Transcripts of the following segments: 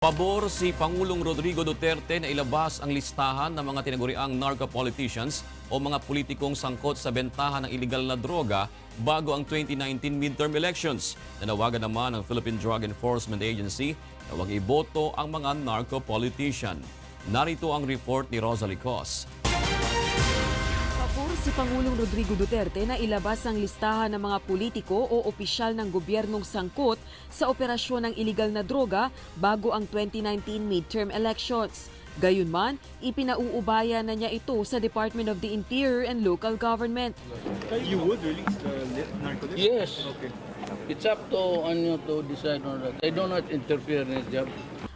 Pabor si Pangulong Rodrigo Duterte na ilabas ang listahan ng mga tinaguriang narco-politicians o mga politikong sangkot sa bentahan ng iligal na droga bago ang 2019 midterm elections. Nanawagan naman ng Philippine Drug Enforcement Agency na huwag iboto ang mga narco-politician. Narito ang report ni Rosalie Cos. Pabor si Pangulong Rodrigo Duterte na ilabas ang listahan ng mga politiko o opisyal ng gobyernong sangkot sa operasyon ng iligal na droga bago ang 2019 midterm elections. Gayunman, ipinauubaya na niya ito sa Department of the Interior and Local Government. You would release the narco list? Yes. Okay. It's up to on you to decide on that. I do not interfere in his job.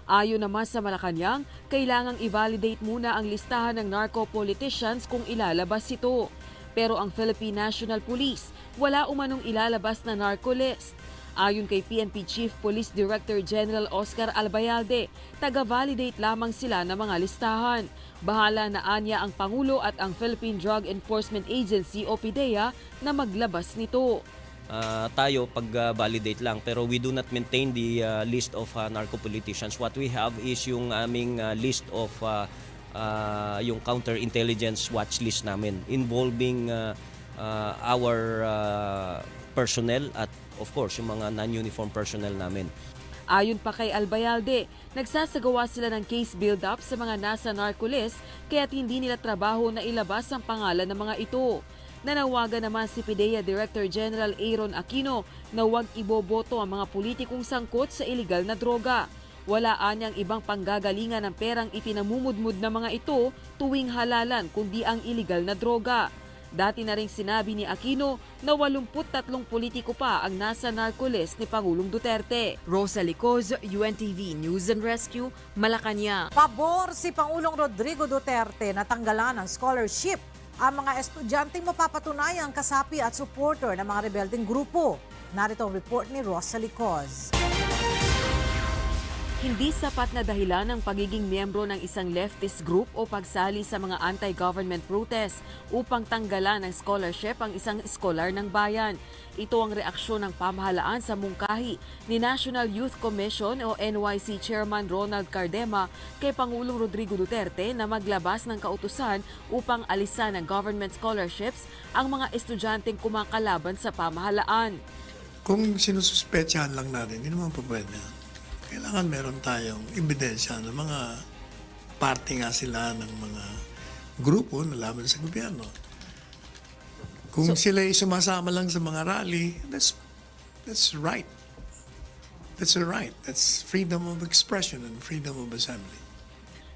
Ayon naman sa Malacanang, kailangang i-validate muna ang listahan ng narco-politicians kung ilalabas ito. Pero ang Philippine National Police, wala umanong ilalabas na narco list. Ayon kay PNP Chief Police Director General Oscar Albayalde, taga-validate lamang sila ng mga listahan. Bahala na anya ang Pangulo at ang Philippine Drug Enforcement Agency o PDEA na maglabas nito. Tayo pag-validate lang, pero we do not maintain the list of narco-politicians. What we have is yung aming list of yung counterintelligence watch list namin involving our personnel at of course yung mga non-uniform personnel namin. Ayon pa kay Albayalde, nagsasagawa sila ng case build-up sa mga nasa narco list kaya't hindi nila trabaho na ilabas ang pangalan ng mga ito. Nanawagan naman si PDEA Director General Aaron Aquino na huwag iboboto ang mga politikong sangkot sa iligal na droga. Wala anyang ibang panggagalingan ng perang ipinamumudmud ng mga ito tuwing halalan kundi ang iligal na droga. Dati na ring sinabi ni Aquino na 83 politiko pa ang nasa narco list ni Pangulong Duterte. Rosalie Cos, UNTV News and Rescue, Malacanang. Pabor si Pangulong Rodrigo Duterte na tanggalan ng scholarship ang mga estudyanteng mapapatunayang kasapi at supporter ng mga rebeldeng grupo. Narito ang report ni Rosalie Cos. Hindi sapat na dahilan ng pagiging miyembro ng isang leftist group o pagsali sa mga anti-government protest upang tanggalan ng scholarship ang isang scholar ng bayan. Ito ang reaksyon ng pamahalaan sa mungkahi ni National Youth Commission o NYC Chairman Ronald Cardema kay Pangulong Rodrigo Duterte na maglabas ng kautusan upang alisan ng government scholarships ang mga estudyanteng kumakalaban sa pamahalaan. Kung sinususpetsahan lang natin, hindi naman po pwede. Kailangan meron tayong ebidensya ng mga parte nga sila ng mga grupo na laban sa gobyerno. Kung sila ay sumasama lang sa mga rally, that's right. That's a right. That's freedom of expression and freedom of assembly.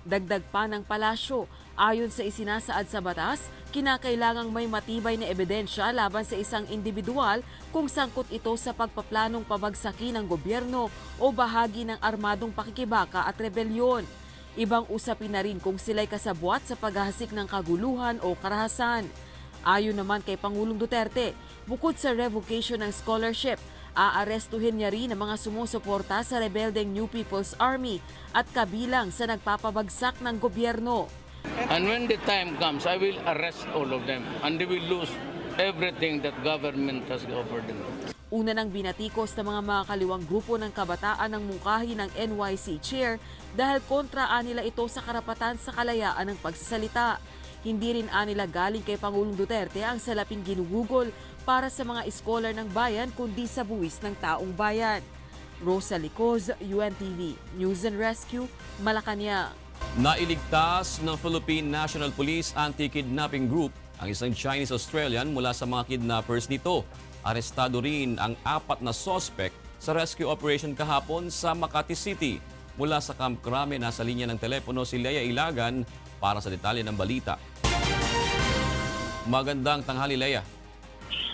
Dagdag pa ng palasyo, ayon sa isinasaad sa batas, kinakailangang may matibay na ebidensya laban sa isang individual kung sangkot ito sa pagpaplanong pabagsakin ng gobyerno o bahagi ng armadong pakikibaka at rebelyon. Ibang usapin na rin kung sila'y kasabwat sa paghahasik ng kaguluhan o karahasan. Ayon naman kay Pangulong Duterte, bukod sa revocation ng scholarship, aarestuhin niya rin ang mga sumusuporta sa rebeldeng New People's Army at kabilang sa nagpapabagsak ng gobyerno. And when the time comes, I will arrest all of them and they will lose everything that government has offered them. Una nang binatikos ng mga makakaliwang grupo ng kabataan ng mungkahi ng NYC Chair dahil kontra nila ito sa karapatan sa kalayaan ng pagsasalita. Hindi rin nila galing kay Pangulong Duterte ang salaping ginugugol para sa mga scholar ng bayan kundi sa buwis ng taong bayan. Rosalie Cos, UNTV News and Rescue, Malacanang. Nailigtas ng Philippine National Police Anti-Kidnapping Group ang isang Chinese-Australian mula sa mga kidnappers nito. Arestado rin ang 4 na suspect sa rescue operation kahapon sa Makati City. Mula sa Camp Crame, nasa linya ng telepono si Leia Ilagan para sa detalye ng balita. Magandang tanghali, Leia.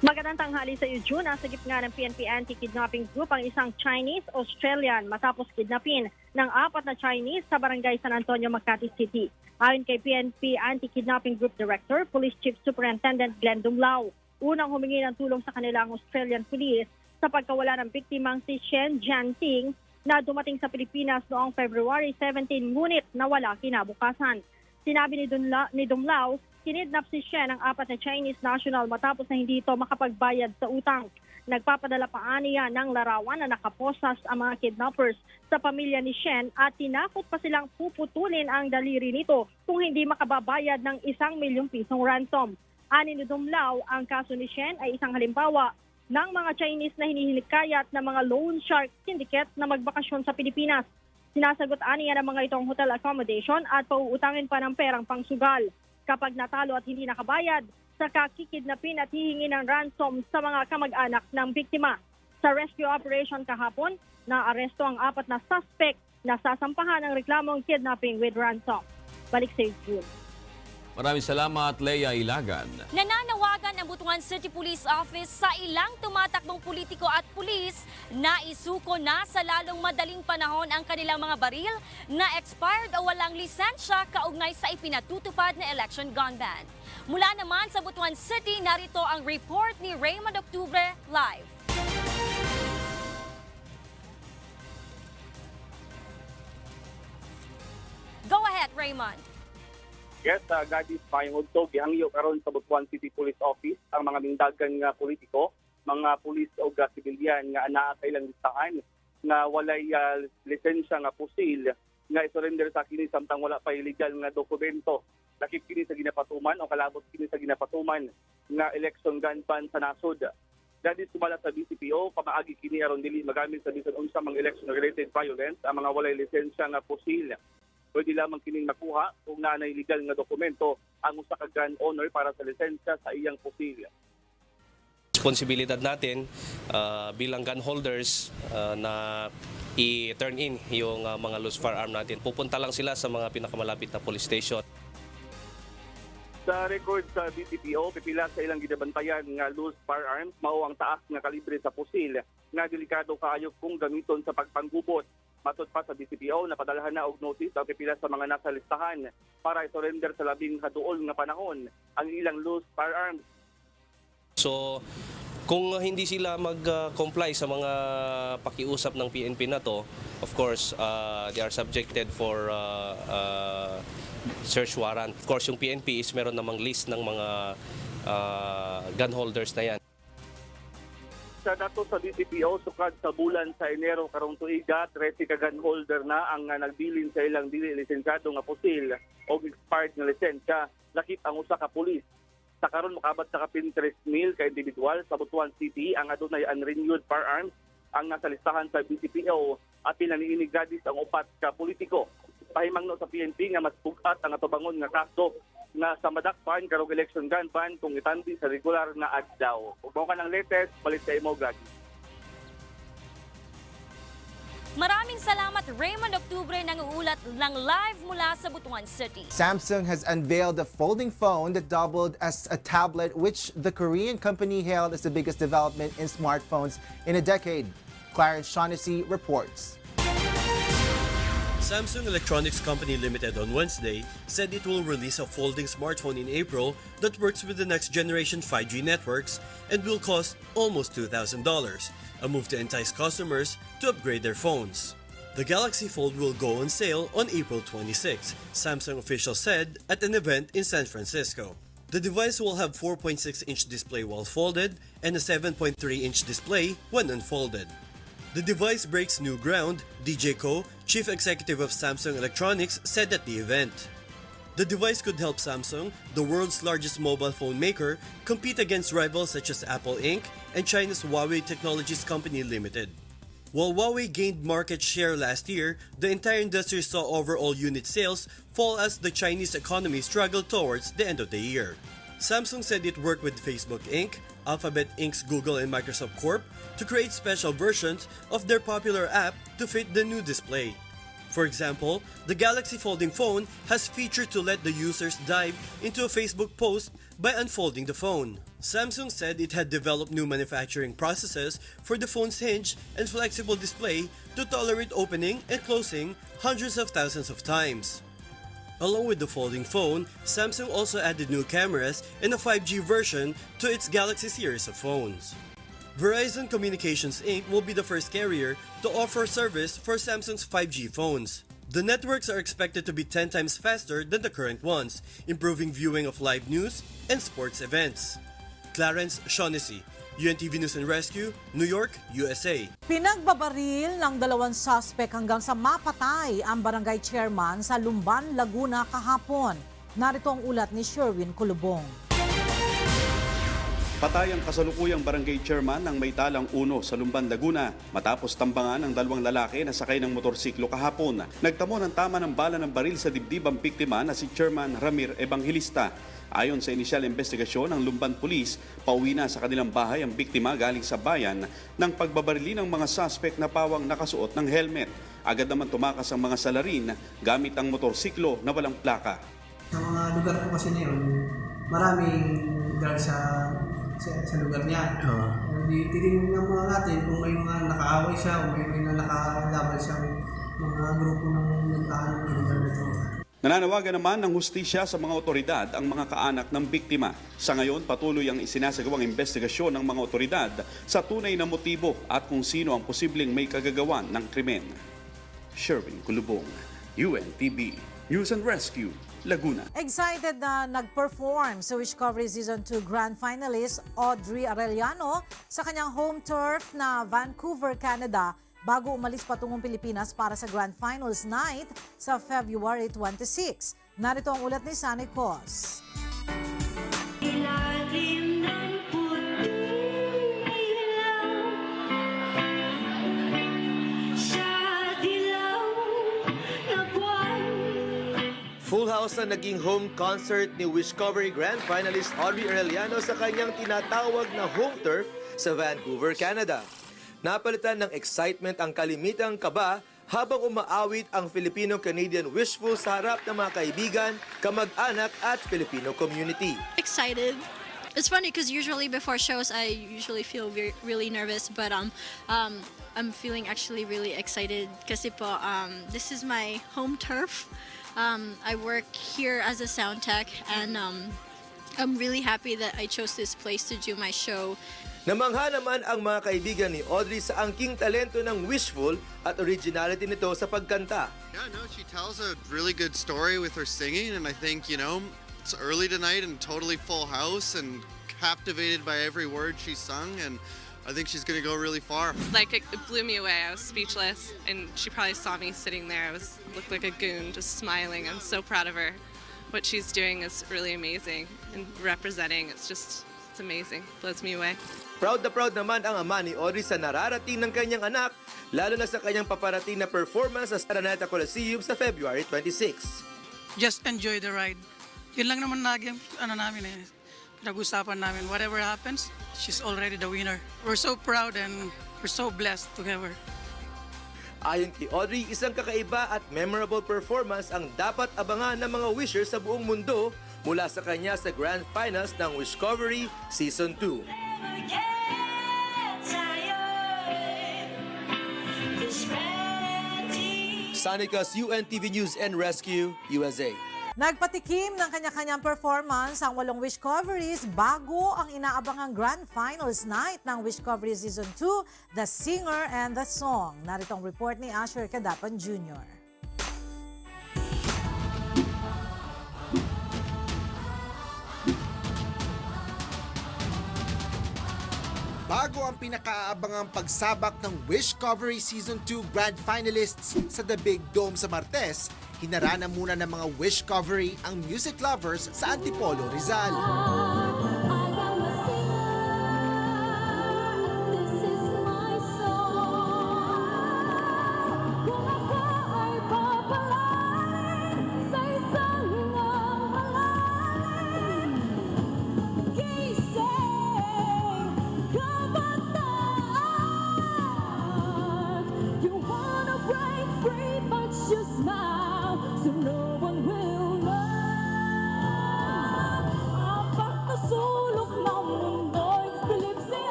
Magandang tanghali sa iyo, June. Nasa gitna ng PNP Anti-Kidnapping Group ang isang Chinese-Australian matapos kidnapin ng 4 na Chinese sa Barangay San Antonio, Makati City. Ayon kay PNP Anti-Kidnapping Group Director, Police Chief Superintendent Glenn Dumlao, unang humingi ng tulong sa kanilang Australian Police sa pagkawala ng biktimang si Shen Jianting na dumating sa Pilipinas noong February 17 ngunit nawala kinabukasan. Sinabi ni Dumlao, kinidnap si Shen ang 4 na Chinese national matapos na hindi ito makapagbayad sa utang. Nagpapadala pa niya ng larawan na nakaposas ang mga kidnappers sa pamilya ni Shen at tinakot pa silang puputulin ang daliri nito kung hindi makababayad ng 1 milyong pisong ransom. Ani ni Dumlao, ang kaso ni Shen ay isang halimbawa ng mga Chinese na hinihilikayat ng mga loan shark syndicate na magbakasyon sa Pilipinas. Sinasagot niya ng mga itong hotel accommodation at pauutangin pa ng perang pangsugal. Kapag natalo at hindi nakabayad, saka kikidnapin at hihingi ng ransom sa mga kamag-anak ng biktima. Sa rescue operation kahapon, naaresto ang 4 na suspect na sasampahan ng reklamong kidnapping with ransom. Balik sa June. Maraming salamat, Leia Ilagan. Nananawagan ang Butuan City Police Office sa ilang tumatakbong politiko at pulis na isuko na sa lalong madaling panahon ang kanilang mga baril na expired o walang lisensya kaugnay sa ipinatutupad na election gun ban. Mula naman sa Butuan City, narito ang report ni Raymond Octubre live. Go ahead, Raymond. Yes, gadis payong udsog gihangyo karon sa Butuan City Police Office ang mga mindagan nga politiko, mga pulis o sibilyan nga anaa sa ilang listahan nga walay lisensya nga pusil nga isurrender sa kini samtang wala pa illegal nga dokumento. Lakip kini sa ginapatuman o kalabot kini sa ginapatuman nga election gun ban sa nasod. Gadis sumala sa BCPO, pamaagi kini aron dili magamit sa bisan unsa mga election-related violence ang mga walay lisensya nga pusil. Pwede lamang kining makuha kung naanay legal nga dokumento ang usa ka gun owner para sa lisensya sa iyang pusil. Responsibilidad natin bilang gun holders na i-turn in yung mga loose firearm natin. Pupunta lang sila sa mga pinakamalapit na police station. Sa record sa BCPO, pipila sa ilang gidabantayan nga loose firearms mao ang taas nga kalibre sa pusil nga delikado kaayo kung gamiton sa pagpanggubot. Matod pa sa BCPO, napadalahan na og notice ang pipila sa mga nasa listahan para i-surrender sa labing haduol nga panahon ang ilang loose firearms. So, kung hindi sila mag-comply sa mga pakiusap ng PNP na to, of course, they are subjected for search warrant. Of course, yung PNP is meron namang list ng mga gun holders na yan. Sa dato sa BCPO, sukad sa bulan sa Enero karong tuiga, 13 ka gun holder na ang nagbilin sa ilang dili lisensyado nga pusil o expired nga lisensya. Lakip ang usa ka pulis. Sa karon makaabot sa kapin 3,000 ka individual sa Butuan City ang adunay unrenewed firearms ang nasa listahan sa BCPO at pinaniinig gadis ang 4 ka politiko. Pahimangno sa PNP nga mas pugat ang atubangon nga kaso na sa madakpan karong election gun ban kung itandi sa regular na adlaw. Ug mao ka ng latest, balik sa imo gagi. Maraming salamat, Raymond Octubre, nang uulat ng live mula sa Butuan City. Samsung has unveiled a folding phone that doubled as a tablet, which the Korean company hailed as the biggest development in smartphones in a decade. Clarence Shaughnessy reports. Samsung Electronics Company Limited on Wednesday said it will release a folding smartphone in April that works with the next generation 5G networks and will cost almost $2,000, a move to entice customers to upgrade their phones. The Galaxy Fold will go on sale on April 26, Samsung officials said at an event in San Francisco. The device will have 4.6-inch display while folded and a 7.3-inch display when unfolded. The device breaks new ground, DJ Ko, chief executive of Samsung Electronics, said at the event. The device could help Samsung, the world's largest mobile phone maker, compete against rivals such as Apple Inc. and China's Huawei Technologies Company Limited. While Huawei gained market share last year, the entire industry saw overall unit sales fall as the Chinese economy struggled towards the end of the year. Samsung said it worked with Facebook Inc., Alphabet Inc.'s Google and Microsoft Corp. To create special versions of their popular app to fit the new display. For example, the Galaxy Folding Phone has feature to let the users dive into a Facebook post by unfolding the phone. Samsung said it had developed new manufacturing processes for the phone's hinge and flexible display to tolerate opening and closing hundreds of thousands of times. Along with the folding phone, Samsung also added new cameras and a 5G version to its Galaxy series of phones. Verizon Communications Inc. will be the first carrier to offer service for Samsung's 5G phones. The networks are expected to be 10 times faster than the current ones, improving viewing of live news and sports events. Clarence Shaughnessy, UNTV News and Rescue, New York, USA. Pinagbabaril ng 2 suspect hanggang sa mapatay ang barangay chairman sa Lumban, Laguna kahapon. Narito ang ulat ni Sherwin Kulubong. Patay ang kasalukuyang barangay chairman ng Maytalang 1 sa Lumban, Laguna matapos tambangan ng 2 lalaki na sakay ng motorsiklo kahapon. Nagtamo ng tama ng bala ng baril sa dibdib ang biktima na si Chairman Ramir Evangelista. Ayon sa inisyal investigasyon ng Lumban Police, pauwi na sa kanilang bahay ang biktima galing sa bayan ng pagbabarili ng mga suspect na pawang nakasuot ng helmet. Agad naman tumakas ang mga salarin gamit ang motorsiklo na walang plaka. Sa mga lugar po kasi na yun, maraming drugs sa lugar niya. Titingnan nga mga natin kung may mga nakaaway siya o may mga nakalaban siyang mga grupo ng nagtahan ng illegal na droga. Nananawagan naman ng hustisya sa mga otoridad ang mga kaanak ng biktima. Sa ngayon, patuloy ang isinasagawang investigasyon ng mga otoridad sa tunay na motibo at kung sino ang posibleng may kagagawan ng krimen. Sherwin Kulubong, UNTV News and Rescue, Laguna. Excited na nag-perform sa Wiscovery Season 2 Grand Finalist Audrey Arellano sa kanyang home turf na Vancouver, Canada bago umalis patungong Pilipinas para sa Grand Finals Night sa February 26. Narito ang ulat ni Sunny Cos. Full house na naging home concert ni Wiscovery Grand Finalist Audrey Arellano sa kanyang tinatawag na home turf sa Vancouver, Canada. Napalitan ng excitement ang kalimitang kaba habang umaawit ang Filipino-Canadian Wishful sa harap ng mga kaibigan, kamag-anak at Filipino community. Excited. It's funny because usually before shows I usually feel really nervous, but I'm feeling actually really excited kasi po this is my home turf. I work here as a sound tech and I'm really happy that I chose this place to do my show. Namangha naman ang mga kaibigan ni Audrey sa angking talento ng Wishful at originality nito sa pagkanta. Yeah, no, she tells a really good story with her singing, and I think, it's early tonight and totally full house and captivated by every word she sung, and I think she's going to go really far. Like, it blew me away. I was speechless, and she probably saw me sitting there. Looked like a goon, just smiling. I'm so proud of her. What she's doing is really amazing, and representing, it's amazing. Blows me away. Proud naman ang ama ni Audrey sa nararating ng kanyang anak, lalo na sa kanyang paparating na performance sa Araneta Coliseum sa February 26. Just enjoy the ride. Yun lang naman namin pinag-usapan namin. Whatever happens, she's already the winner. We're so proud and we're so blessed to have her. Ayon kay Audrey, isang kakaiba at memorable performance ang dapat abangan ng mga wishers sa buong mundo mula sa kanya sa Grand Finals ng Wiscovery Season 2. Sonicas, UNTV News and Rescue, USA. Nagpatikim ng kanya-kanyang performance ang 8 Wiscoveries bago ang inaabangang Grand Finals Night ng Wiscovery Season 2, The Singer and the Song. Narito ang report ni Asher Cadapan Jr. Bago ang pinakaabangang pagsabak ng Wiscovery Season 2 Grand Finalists sa The Big Dome sa Martes, hinarana muna ng mga Wiscovery ang music lovers sa Antipolo, Rizal.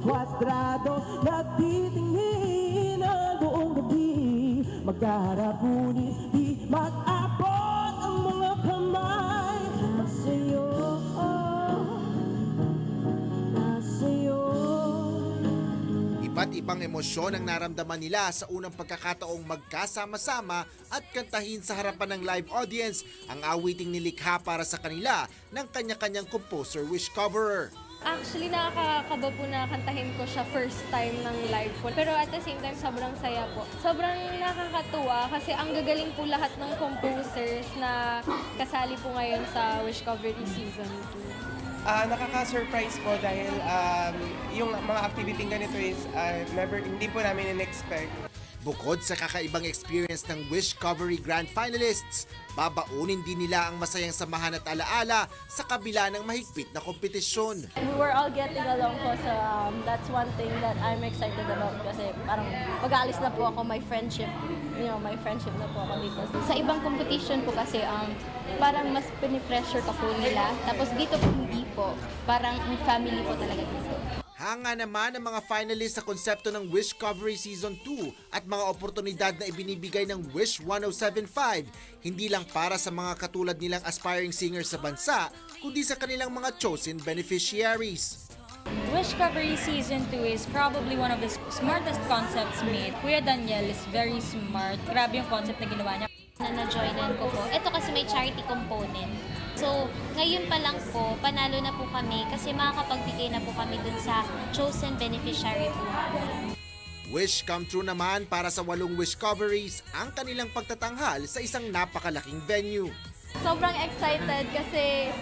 Kwadrado, nagtitingin ang buong gabi. Magharap ngunit di mag-abot ang mga kamay sa'yo. Iba't ibang emosyon ang naramdaman nila sa unang pagkakataong magkasama-sama at kantahin sa harapan ng live audience ang awiting nilikha para sa kanila ng kanya-kanyang composer wish coverer. Actually, nakakakaba po na kantahin ko siya first time ng live po. Pero at the same time, sobrang saya po. Sobrang nakakatuwa kasi ang gagaling po lahat ng composers na kasali po ngayon sa Wish Covery Season 2. Nakaka-surprise po dahil yung mga activity ganito is hindi po namin in-expect. Bukod sa kakaibang experience ng Wish Covery Grand Finalists, babaunin din nila ang masayang samahan at alaala sa kabila ng mahigpit na kompetisyon. We were all getting along po, so that's one thing that I'm excited about kasi parang pag-aalis na po ako, my friendship na po ako dito. Sa ibang competition po kasi parang mas pinipressure ka po nila, tapos dito po hindi po, parang family po talaga dito. Hanga naman ang mga finalists sa konsepto ng Wish Covery Season 2 at mga oportunidad na ibinibigay ng Wish 1075, hindi lang para sa mga katulad nilang aspiring singers sa bansa, kundi sa kanilang mga chosen beneficiaries. Wish Covery Season 2 is probably one of the smartest concepts made. Kuya Daniel is very smart. Grabe yung concept na ginawa niya. Na-joinan ko po. Ito kasi may charity component. So, ngayon pa lang po, panalo na po kami kasi makakapagbigay na po kami dun sa chosen beneficiary po. Wish come true naman para sa 8 Wish Coveries ang kanilang pagtatanghal sa isang napakalaking venue. Sobrang excited kasi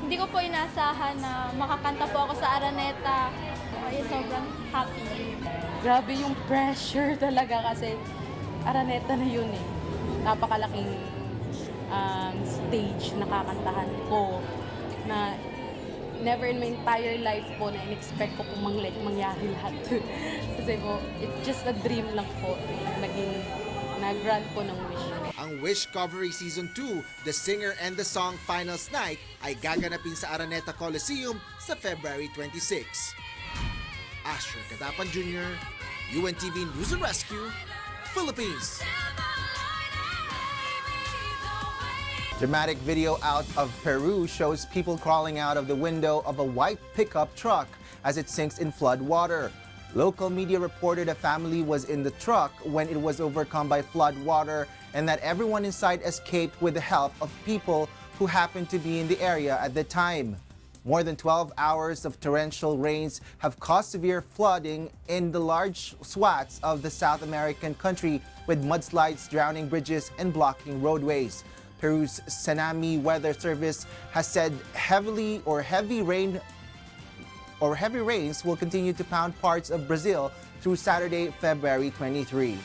hindi ko po inasahan na makakanta po ako sa Araneta. Ay, sobrang happy. Grabe yung pressure talaga kasi Araneta na yun eh. Napakalaking stage na kakantahan ko na never in my entire life po na in-expect ko pong mangyari lahat. Kasi po, it's just a dream lang po nag-grant po ng wish. Ang Wish Covery Season 2, The Singer and the Song Finals Night ay gaganapin sa Araneta Coliseum sa February 26. Asher Cadapan Jr., UNTV News and Rescue, Philippines. Dramatic video out of Peru shows people crawling out of the window of a white pickup truck as it sinks in flood water. Local media reported a family was in the truck when it was overcome by flood water and that everyone inside escaped with the help of people who happened to be in the area at the time. More than 12 hours of torrential rains have caused severe flooding in the large swaths of the South American country, with mudslides drowning bridges and blocking roadways. Peru's Tsunami Weather Service has said heavy rains will continue to pound parts of Brazil through Saturday, February 23.